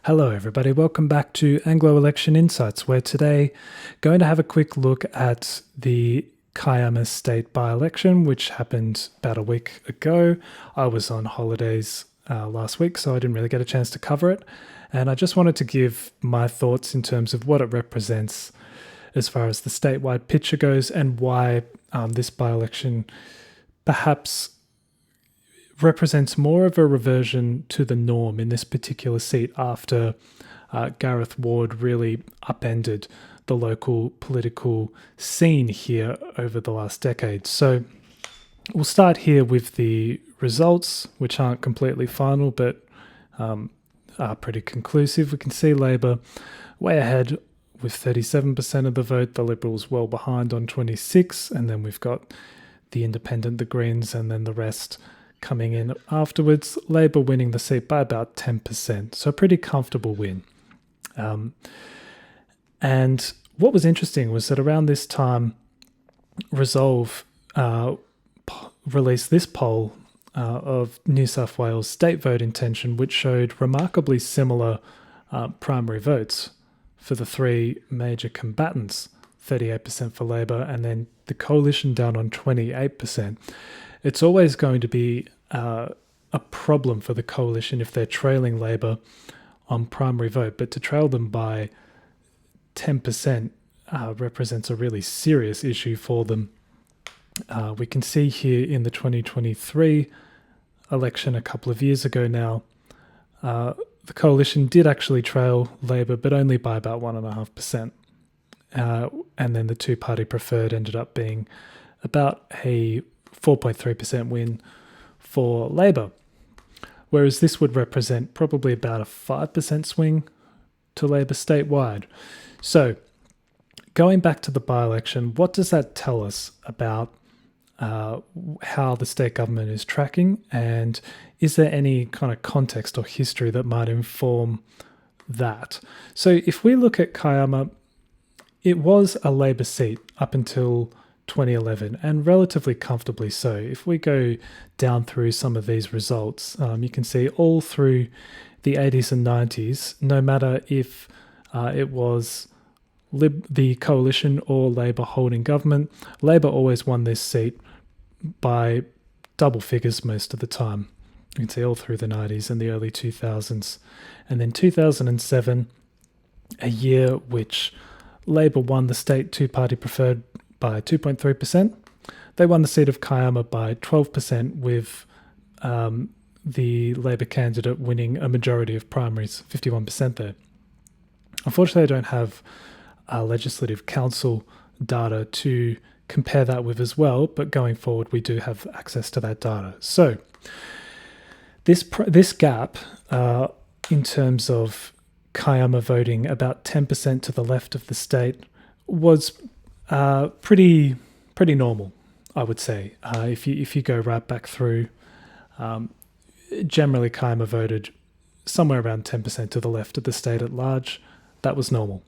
Hello everybody, welcome back to Anglo Election Insights, where today going to have a quick look at the Kiama state by-election, which happened about a week ago. I was on holidays last week, so I didn't really get a chance to cover it. And I just wanted to give my thoughts in terms of what it represents as far as the statewide picture goes and why this by-election perhaps represents more of a reversion to the norm in this particular seat after Gareth Ward really upended the local political scene here over the last decade. So we'll start here with the results, which aren't completely final, but are pretty conclusive. We can see Labor way ahead with 37% of the vote, the Liberals well behind on 26%, and then we've got the Independent, the Greens, and then the rest coming in afterwards. Labor winning the seat by about 10%, so a pretty comfortable win. And what was interesting was that around this time, Resolve released this poll of New South Wales state vote intention, which showed remarkably similar primary votes for the three major combatants, 38% for Labor, and then the coalition down on 28%. It's always going to be a problem for the coalition if they're trailing Labor on primary vote, but to trail them by 10% represents a really serious issue for them. We can see here in the 2023 election a couple of years ago now, the coalition did actually trail Labor, but only by about 1.5%. And then the two-party preferred ended up being about a 4.3% win for Labor, whereas this would represent probably about a 5% swing to Labor statewide. So going back to the by-election, what does that tell us about how the state government is tracking, and is there any kind of context or history that might inform that? So if we look at Kiama, it was a Labor seat up until 2011, and relatively comfortably so. If we go down through some of these results, you can see all through the 80s and 90s, no matter if it was the coalition or Labor holding government, Labor always won this seat by double figures most of the time. You can see all through the 90s and the early 2000s. And then 2007, a year which Labor won the state two-party preferred by 2.3%. They won the seat of Kiama by 12%, with the Labor candidate winning a majority of primaries, 51% there. Unfortunately, I don't have Legislative Council data to compare that with as well, but going forward, we do have access to that data. So this gap in terms of Kiama voting about 10% to the left of the state was pretty normal, I would say. If you go right back through, generally Kiama voted somewhere around 10% to the left of the state at large. That was normal.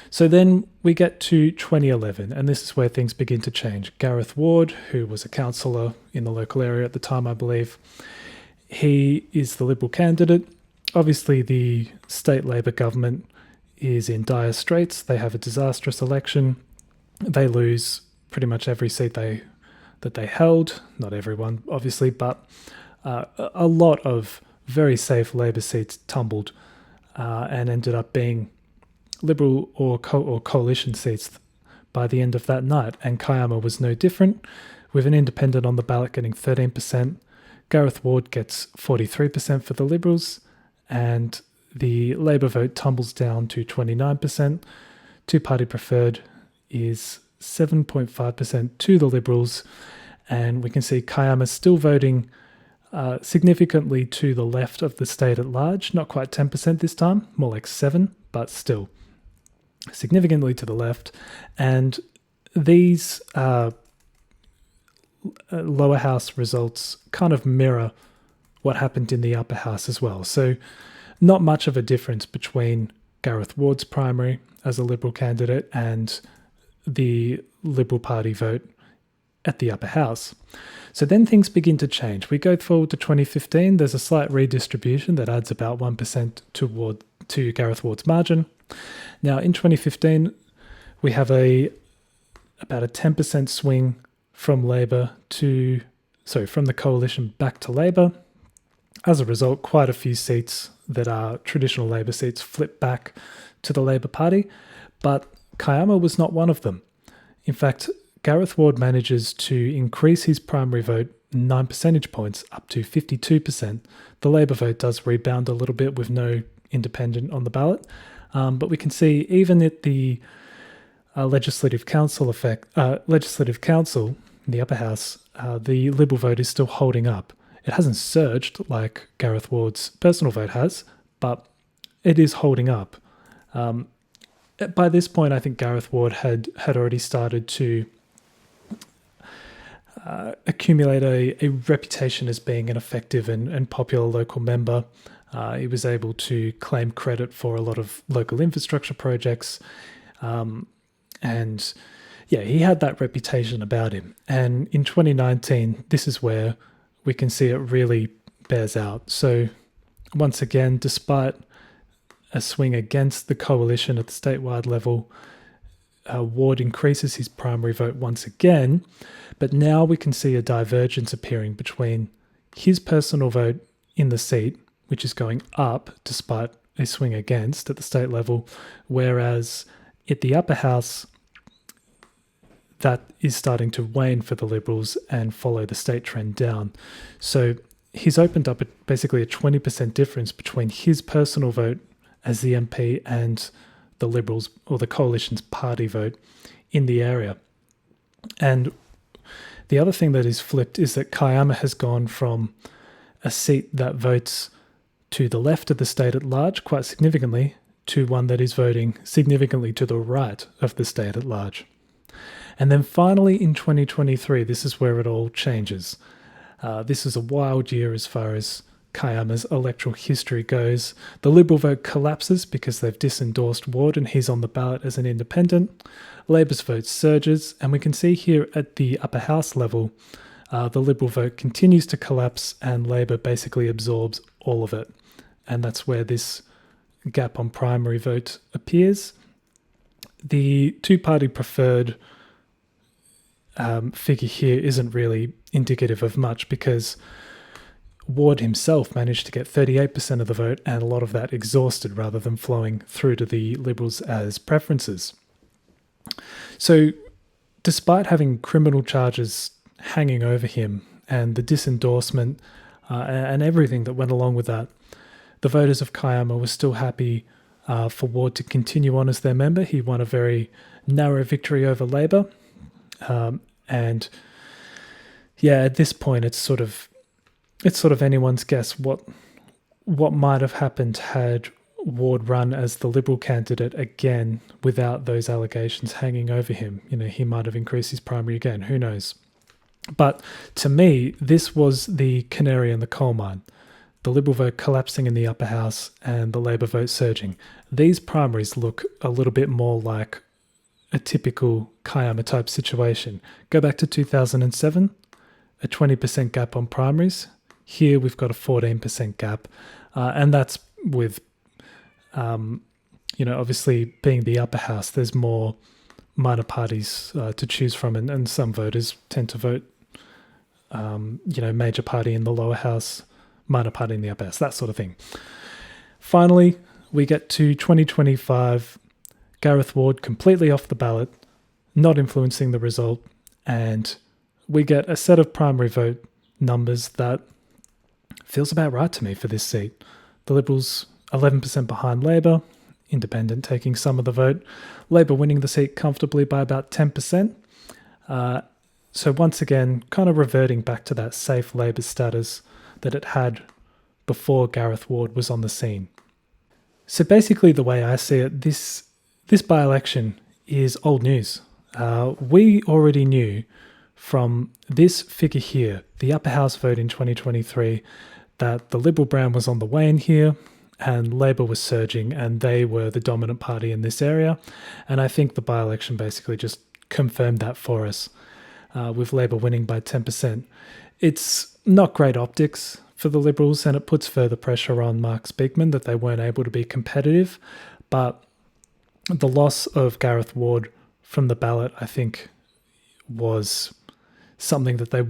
So then we get to 2011, and this is where things begin to change. Gareth Ward, who was a councillor in the local area at the time, I believe, he is the Liberal candidate. Obviously, the state Labor government is in dire straits. They have a disastrous election. They lose pretty much every seat that they held. Not everyone, obviously, but a lot of very safe Labor seats tumbled and ended up being Liberal or coalition seats by the end of that night. And Kiama was no different, with an independent on the ballot getting 13%. Gareth Ward gets 43% for the Liberals, and the Labor vote tumbles down to 29%. Two-party preferred is 7.5% to the Liberals, and we can see Kiama still voting significantly to the left of the state at large. Not quite 10% this time, more like 7%, but still significantly to the left. And these lower house results kind of mirror what happened in the upper house as well. So not much of a difference between Gareth Ward's primary as a Liberal candidate and the Liberal Party vote at the upper house. So then things begin to change. We go forward to 2015. There's a slight redistribution that adds about 1% to Gareth Ward's margin. Now in 2015, we have about a 10% swing from from the coalition back to Labor. As a result, quite a few seats that are traditional Labor seats flip back to the Labor Party, but Kiama was not one of them. In fact, Gareth Ward manages to increase his primary vote 9 percentage points up to 52%. The Labor vote does rebound a little bit with no independent on the ballot, but we can see even at the Legislative Council in the upper house, the Liberal vote is still holding up. It hasn't surged like Gareth Ward's personal vote has, but it is holding up. By this point, I think Gareth Ward had already started to accumulate a reputation as being an effective and popular local member. He was able to claim credit for a lot of local infrastructure projects. And yeah, he had that reputation about him. And in 2019, this is where we can see it really bears out. So once again, despite a swing against the coalition at the statewide level, Ward increases his primary vote once again, but now we can see a divergence appearing between his personal vote in the seat, which is going up despite a swing against at the state level, whereas at the upper house, that is starting to wane for the Liberals and follow the state trend down. So he's opened up basically a 20% difference between his personal vote as the MP and the Liberals or the coalition's party vote in the area. And the other thing that is flipped is that Kiama has gone from a seat that votes to the left of the state at large quite significantly to one that is voting significantly to the right of the state at large. And then finally in 2023, this is where it all changes. This is a wild year as far as Kiama's electoral history goes. The Liberal vote collapses because they've disendorsed Ward and he's on the ballot as an independent. Labor's vote surges, and we can see here at the upper house level, the Liberal vote continues to collapse and Labor basically absorbs all of it. And that's where this gap on primary vote appears. The two-party preferred figure here isn't really indicative of much because Ward himself managed to get 38% of the vote and a lot of that exhausted rather than flowing through to the Liberals as preferences. So despite having criminal charges hanging over him and the disendorsement and everything that went along with that, the voters of Kiama were still happy for Ward to continue on as their member. He won a very narrow victory over Labor. And yeah, at this point, it's sort of anyone's guess what might have happened had Ward run as the Liberal candidate again without those allegations hanging over him. You know, he might have increased his primary again. Who knows? But to me, this was the canary in the coal mine. The Liberal vote collapsing in the upper house and the Labor vote surging. These primaries look a little bit more like a typical Kiama type situation. Go back to 2007, a 20% gap on primaries. Here we've got a 14% gap, and that's with, obviously being the upper house, there's more minor parties to choose from, and some voters tend to vote, major party in the lower house, minor party in the upper house, that sort of thing. Finally, we get to 2025, Gareth Ward completely off the ballot, not influencing the result, and we get a set of primary vote numbers that feels about right to me for this seat. The Liberals 11% behind Labor, Independent taking some of the vote, Labor winning the seat comfortably by about 10%. So once again, kind of reverting back to that safe Labor status that it had before Gareth Ward was on the scene. So basically the way I see it, this by-election is old news. We already knew from this figure here, the upper house vote in 2023, that the Liberal brand was on the wane here and Labor was surging and they were the dominant party in this area. And I think the by-election basically just confirmed that for us. with Labour winning by 10%. It's not great optics for the Liberals, and it puts further pressure on Mark Speakman that they weren't able to be competitive. But the loss of Gareth Ward from the ballot, I think, was something that the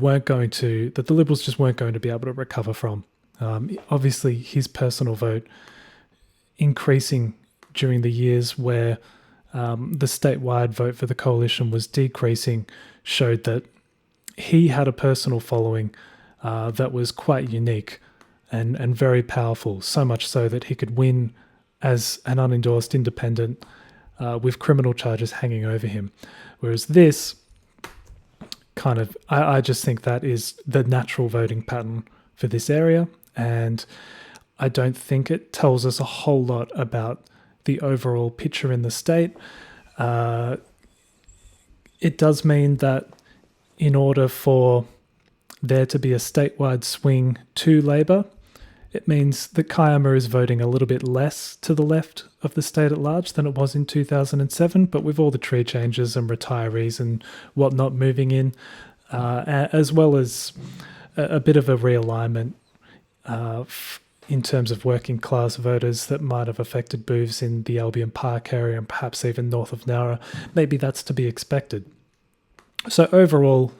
Liberals just weren't going to be able to recover from. Obviously, his personal vote increasing during the years where the statewide vote for the coalition was decreasing showed that he had a personal following that was quite unique and very powerful, so much so that he could win as an unendorsed independent with criminal charges hanging over him. Whereas this kind of, I just think that is the natural voting pattern for this area, and I don't think it tells us a whole lot about the overall picture in the state. It does mean that in order for there to be a statewide swing to Labor, it means that Kiama is voting a little bit less to the left of the state at large than it was in 2007, but with all the tree changes and retirees and whatnot moving in, as well as a bit of a realignment in terms of working class voters that might have affected moves in the Albion Park area and perhaps even north of Nowra. Maybe that's to be expected. So overall,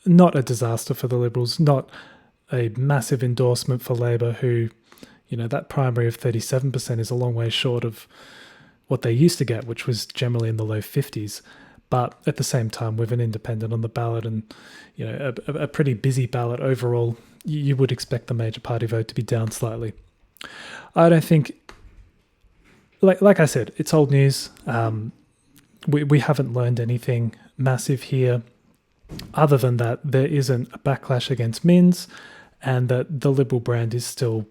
not a disaster for the Liberals, not a massive endorsement for Labor, who, that primary of 37% is a long way short of what they used to get, which was generally in the low 50s. But at the same time, with an independent on the ballot and, a pretty busy ballot overall, you would expect the major party vote to be down slightly. I don't think, like I said, it's old news. We haven't learned anything massive here, other than that there isn't a backlash against Mins, and that the Liberal brand is still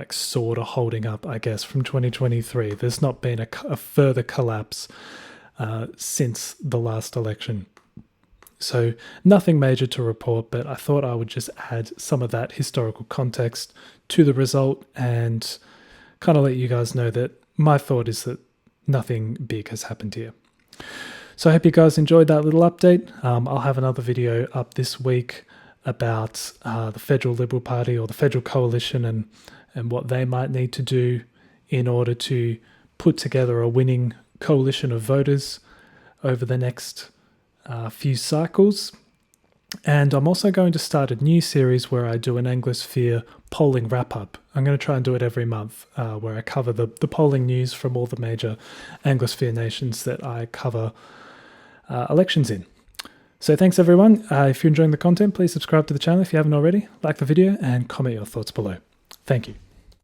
sort of holding up, I guess, from 2023. There's not been a further collapse since the last election. So nothing major to report, but I thought I would just add some of that historical context to the result and kind of let you guys know that my thought is that nothing big has happened here. So I hope you guys enjoyed that little update. I'll have another video up this week about the Federal Liberal Party or the Federal Coalition and what they might need to do in order to put together a winning coalition of voters over the next few cycles. And I'm also going to start a new series where I do an Anglosphere polling wrap-up. I'm going to try and do it every month, where I cover the polling news from all the major Anglosphere nations that I cover elections in. So thanks everyone. If you're enjoying the content, please subscribe to the channel if you haven't already, like the video, and comment your thoughts below. Thank you.